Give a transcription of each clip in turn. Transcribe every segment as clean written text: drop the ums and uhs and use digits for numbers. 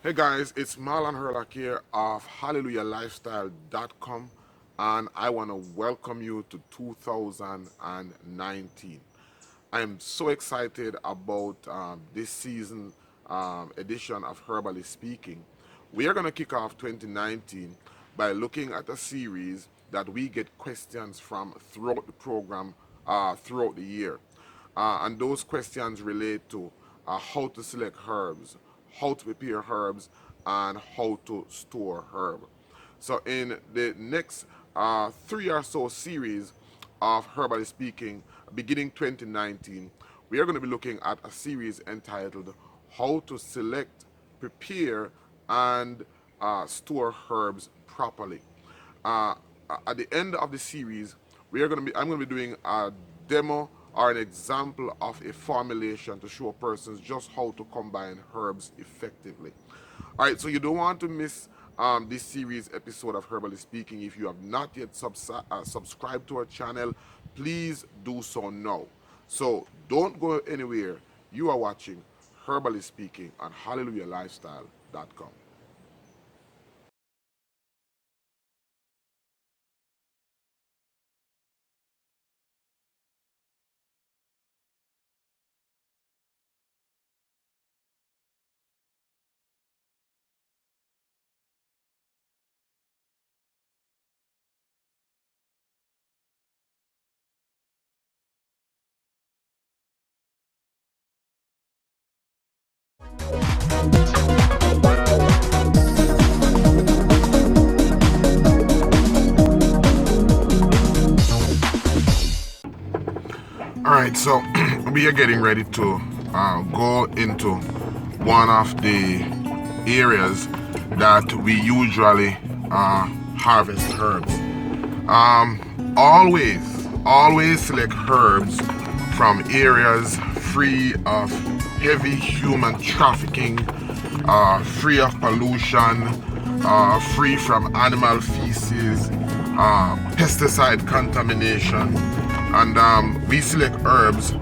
Hey guys, it's Marlon Herlock here of HallelujahLifestyle.com, and I want to welcome you to 2019. I am so excited about this season edition of Herbally Speaking. We are going to kick off 2019 by looking at a series that we get questions from throughout the program, throughout the year. And those questions relate to how to select herbs, how to prepare herbs, and how to store herb. So in the next three or so series of Herbally Speaking, beginning 2019, we are going to be looking at a series entitled How to Select, Prepare, and Store Herbs Properly. Uh, at the end of the series, I'm going to be doing a demo or an example of a formulation to show persons just how to combine herbs effectively. All right, so you don't want to miss this series episode of Herbally Speaking. If you have not yet subscribed to our channel, please do so now. So don't go anywhere. You are watching Herbally Speaking on HallelujahLifestyle.com. All right, so we are getting ready to go into one of the areas that we usually harvest herbs. Always select herbs from areas free of heavy human trafficking, free of pollution, free from animal feces, pesticide contamination, and we select herbs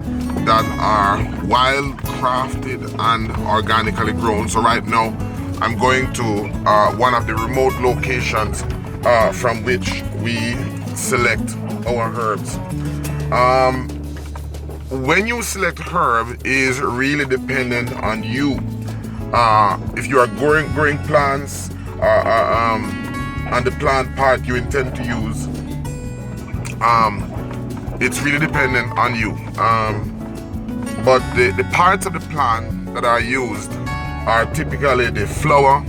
that are wild crafted and organically grown. So right now I'm going to one of the remote locations from which we select our herbs. When you select herb is really dependent on you. If you are growing plants and the plant part you intend to use, it's really dependent on you. But the parts of the plant that are used are typically the flower,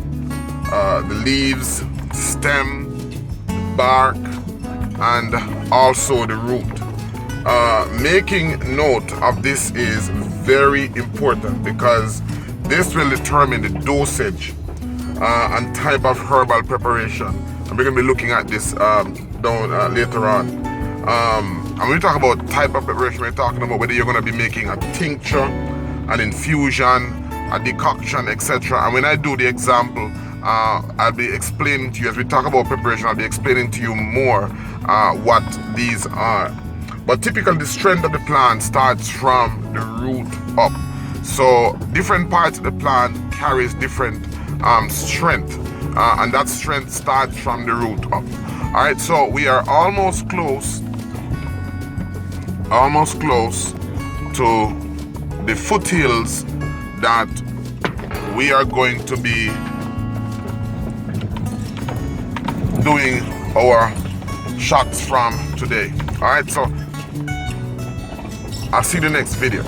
the leaves, stem, bark, and also the root. Making note of this is very important because this will determine the dosage and type of herbal preparation. And we're going to be looking at this later on. And when we talk about type of preparation, we're talking about whether you're going to be making a tincture, an infusion, a decoction, etc. And when I do the example, I'll be explaining to you, as we talk about preparation, I'll be explaining to you more what these are. But typically the strength of the plant starts from the root up. So different parts of the plant carries different strength, and that strength starts from the root up. All right, so we are almost close to the foothills that we are going to be doing our shots from today. All right, so I'll see you in the next video.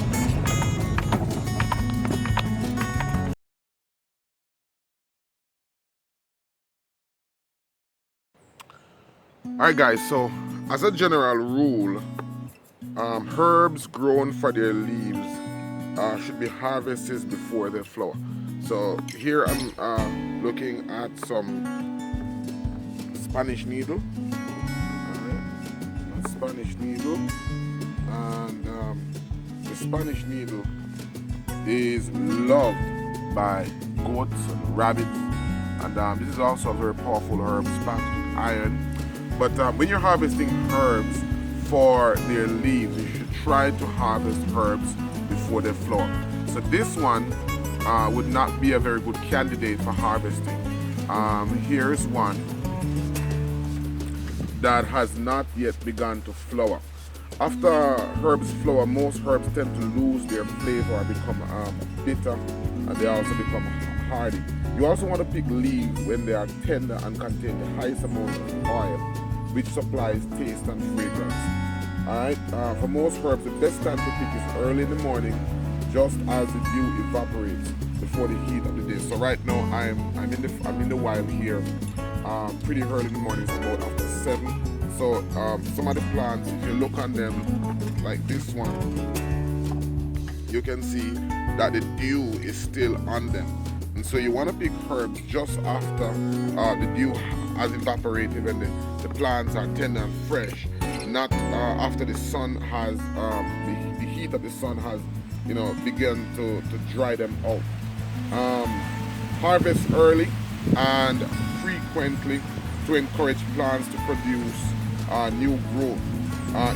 Alright guys, so as a general rule, herbs grown for their leaves should be harvested before they flower. So here I'm looking at some Spanish needle. Alright, Spanish needle. And the Spanish needle is loved by goats and rabbits. And this is also a very powerful herb, packed with iron. But when you're harvesting herbs for their leaves, you should try to harvest herbs before they flower. So this one would not be a very good candidate for harvesting. Here's one that has not yet begun to flower. After herbs flower, most herbs tend to lose their flavor or become bitter, and they also become hardy. You also want to pick leaves when they are tender and contain the highest amount of oil, which supplies taste and fragrance. Alright, for most herbs, the best time to pick is early in the morning, just as the dew evaporates before the heat of the day. So right now I'm in the wild here, pretty early in the morning, it's about after 7. So some of the plants, if you look on them, like this one, you can see that the dew is still on them. And so you want to pick herbs just after the dew has evaporated, when the plants are tender and fresh, not after the sun has, the heat of the sun has, begun to dry them out. Harvest early and frequently to encourage plants to produce new growth.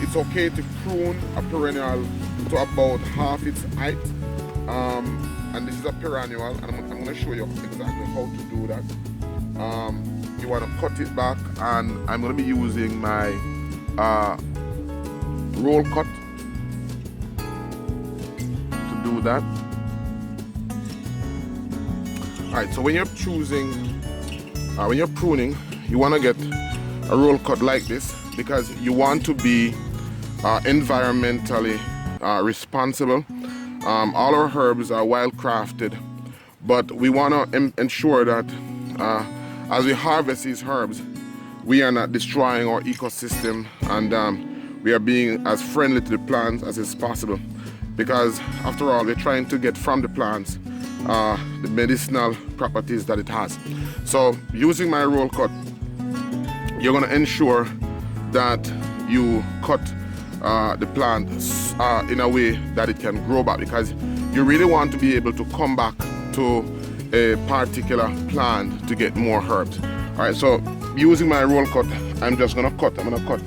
It's okay to prune a perennial to about half its height, and this is a perennial, and I'm going to show you exactly how to do that. You want to cut it back, and I'm going to be using my roll cut to do that. Alright, so when you're pruning, you want to get a roll cut like this, because you want to be environmentally responsible. All our herbs are wild crafted, but we want to ensure that as we harvest these herbs, we are not destroying our ecosystem, and we are being as friendly to the plants as is possible, because after all, we're trying to get from the plants the medicinal properties that it has. So using my roll cut, you're going to ensure that you cut the plant in a way that it can grow back, because you really want to be able to come back to a particular plant to get more herbs. Alright, so using my roll cut, I'm going to cut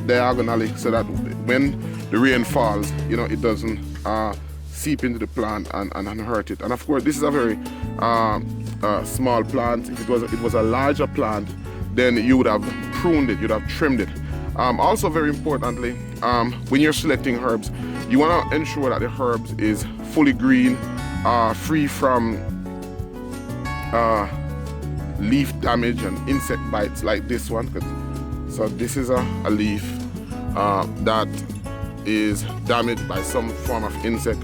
diagonally, so that when the rain falls, it doesn't seep into the plant and hurt it. And of course, this is a very small plant. If it was a larger plant, then you would have pruned it, you'd have trimmed it. Also, very importantly, when you're selecting herbs, you want to ensure that the herbs is fully green, free from leaf damage and insect bites like this one. So this is a leaf that is damaged by some form of insect.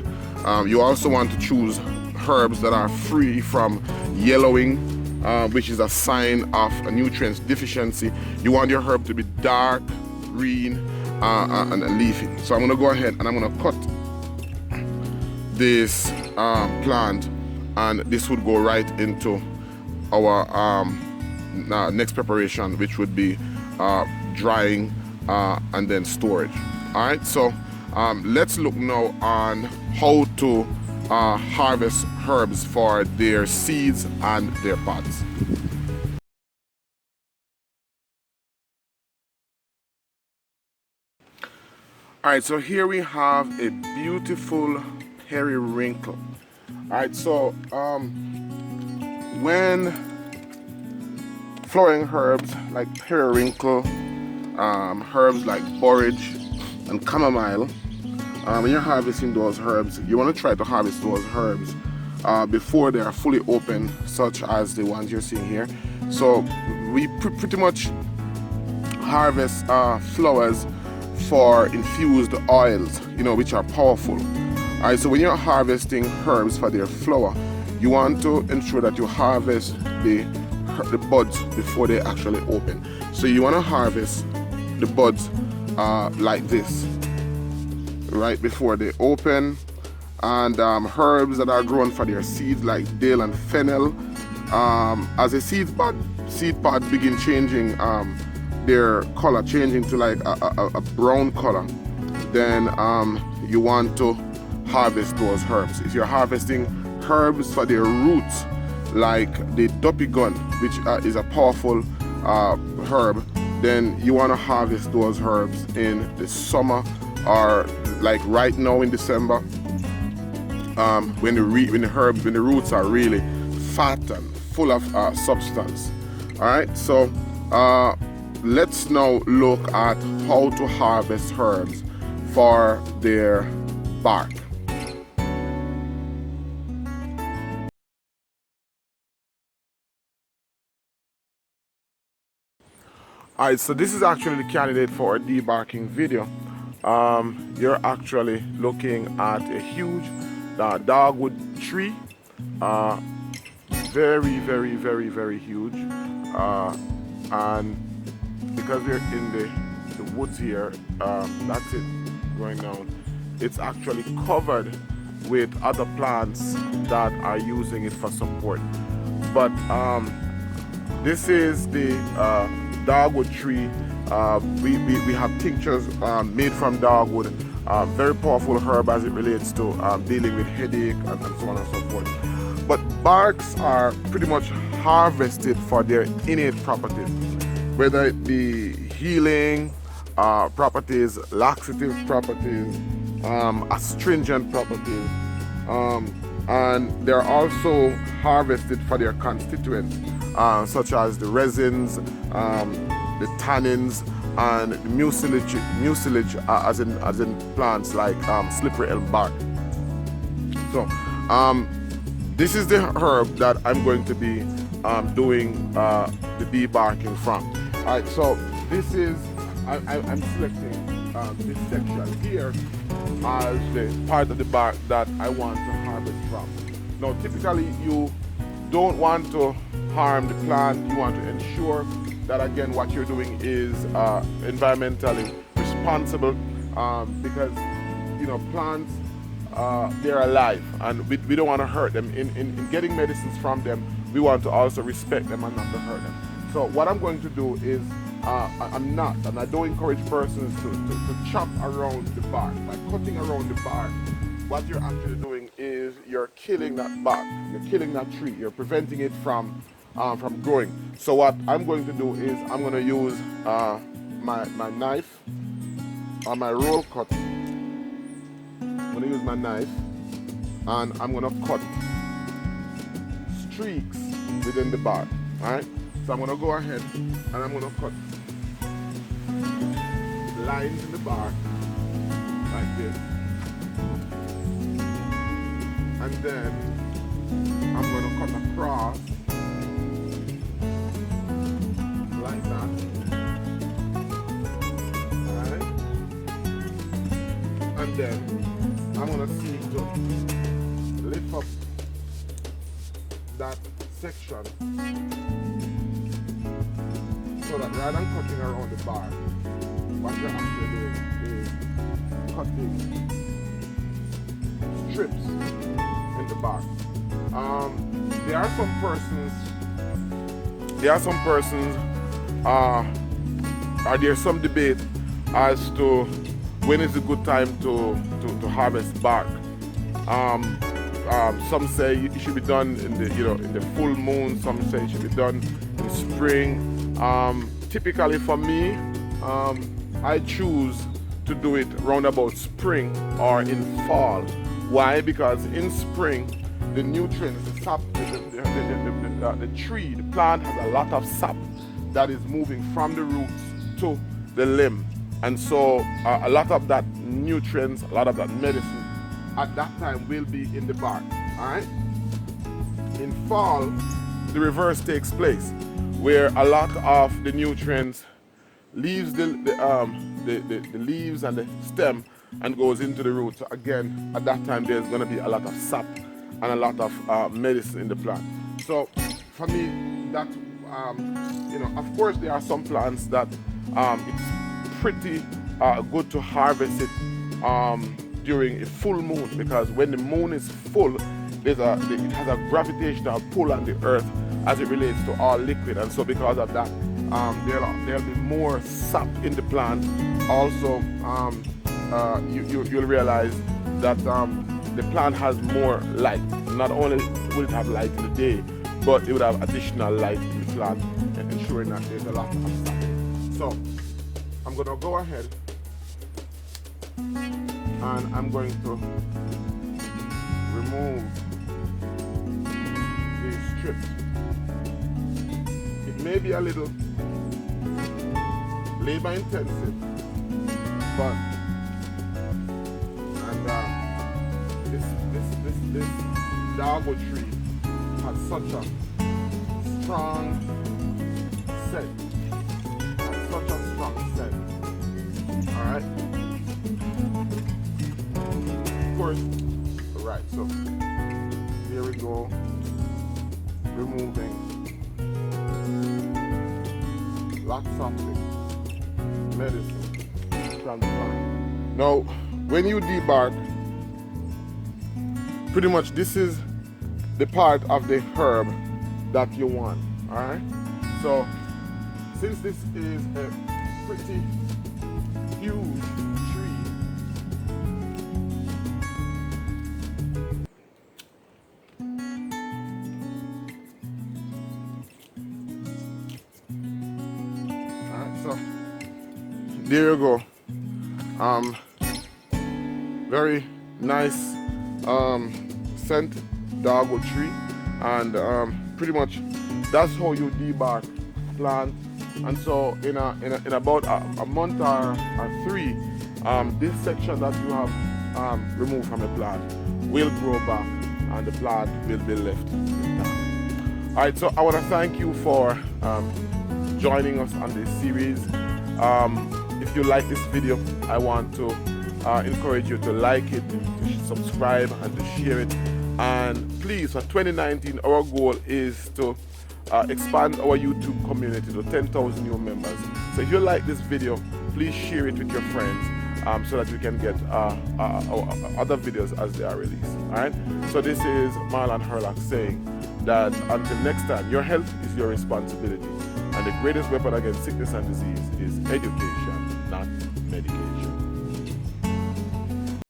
You also want to choose herbs that are free from yellowing, which is a sign of a nutrient deficiency. You want your herb to be dark, green, and leafy. So I'm going to go ahead and I'm going to cut this plant, and this would go right into our next preparation, which would be drying and then storage. Alright, so let's look now on how to harvest herbs for their seeds and their pods. Alright, so here we have a beautiful periwinkle. Alright, so when flowering herbs like periwinkle, herbs like borage and chamomile, when you're harvesting those herbs, you want to try to harvest those herbs before they are fully open, such as the ones you're seeing here. So we pretty much harvest flowers for infused oils, which are powerful. Alright, so when you're harvesting herbs for their flower, you want to ensure that you harvest the buds before they actually open. So you want to harvest the buds like this, right before they open. And herbs that are grown for their seeds, like dill and fennel, as the seed pod begin changing their color, changing to like a brown color, then you want to harvest those herbs. If you're harvesting herbs for their roots, like the duppy gun, which is a powerful herb, then you want to harvest those herbs in the summer, or like right now in December, when the roots are really fat and full of substance. All right, so let's now look at how to harvest herbs for their bark. Alright, so this is actually the candidate for a debarking video. You're actually looking at a huge dogwood tree. Very, very, very, very huge. And because we're in the woods here, that's it going down. It's actually covered with other plants that are using it for support. But this is the dogwood tree. We have tinctures made from dogwood. Very powerful herb as it relates to dealing with headache and so on and so forth. But barks are pretty much harvested for their innate properties, whether it be healing properties, laxative properties, astringent properties, and they're also harvested for their constituents, such as the resins, the tannins, and the mucilage as in plants like slippery elm bark. So this is the herb that I'm going to be doing the debarking from. All right, so this is I'm selecting this section here as the part of the bark that I want to harvest from. Now, typically you don't want to harm the plant. You want to ensure that, again, what you're doing is environmentally responsible, because plants, they're alive, and we don't want to hurt them. In getting medicines from them, we want to also respect them and not to hurt them. So what I'm going to do is and I don't encourage persons to chop around the bark. By cutting around the bark, what you're actually doing is you're killing that bark, you're killing that tree, you're preventing it from growing. So what I'm going to do is I'm going to use my knife or my roll cut. I'm going to use my knife and I'm going to cut streaks within the bark. All right. So I'm going to go ahead and I'm going to cut lines in the bark like this, and then I'm going to cut across like that. Alright? And then I'm going to seek to lift up that section so that rather than cutting around the bark, what you're actually doing is cutting strips in the bark. There are some persons, there's some debate as to when is a good time to harvest bark. Some say it should be done in the full moon. Some say it should be done in spring. Typically for me, I choose to do it round about spring or in fall. Why? Because in spring, the nutrients, the sap, the tree, the plant has a lot of sap that is moving from the roots to the limb. And so a lot of that nutrients, a lot of that medicine at that time will be in the bark. All right? In fall, the reverse takes place, where a lot of the nutrients leaves the leaves and the stem and goes into the root. So again, at that time, there's going to be a lot of sap and a lot of medicine in the plant. So for me, that of course, there are some plants that it's pretty good to harvest it during a full moon, because when the moon is full, it has a gravitational pull on the earth as it relates to all liquid, and so because of that, there'll be more sap in the plant. Also, you'll realize that the plant has more light. Not only will it have light in the day, but it would have additional light in the plant, and ensuring that there's a lot of sap. So I'm going to go ahead and I'm going to remove these strips. It may be a little labor intensive, but this dogwood tree has such a strong scent. Such a strong scent. Alright? Of course, alright, so here we go. Removing lots of medicine from the plant. Now, when you debark, pretty much this is the part of the herb that you want. Alright? So since this is a pretty huge tree, alright, so there you go. Very nice scent dogwood tree, and pretty much that's how you debark plant. And so in about a month or three, this section that you have removed from the plant will grow back, and the plant will be left intact. Alright, so I want to thank you for joining us on this series. If you like this video, I want to encourage you to like it, to subscribe, and to share it. And please, for 2019, our goal is to expand our YouTube community to 10,000 new members. So if you like this video, please share it with your friends so that we can get our other videos as they are released. Alright? So this is Marlon Herlock saying that until next time, your health is your responsibility, and the greatest weapon against sickness and disease is education, not medication.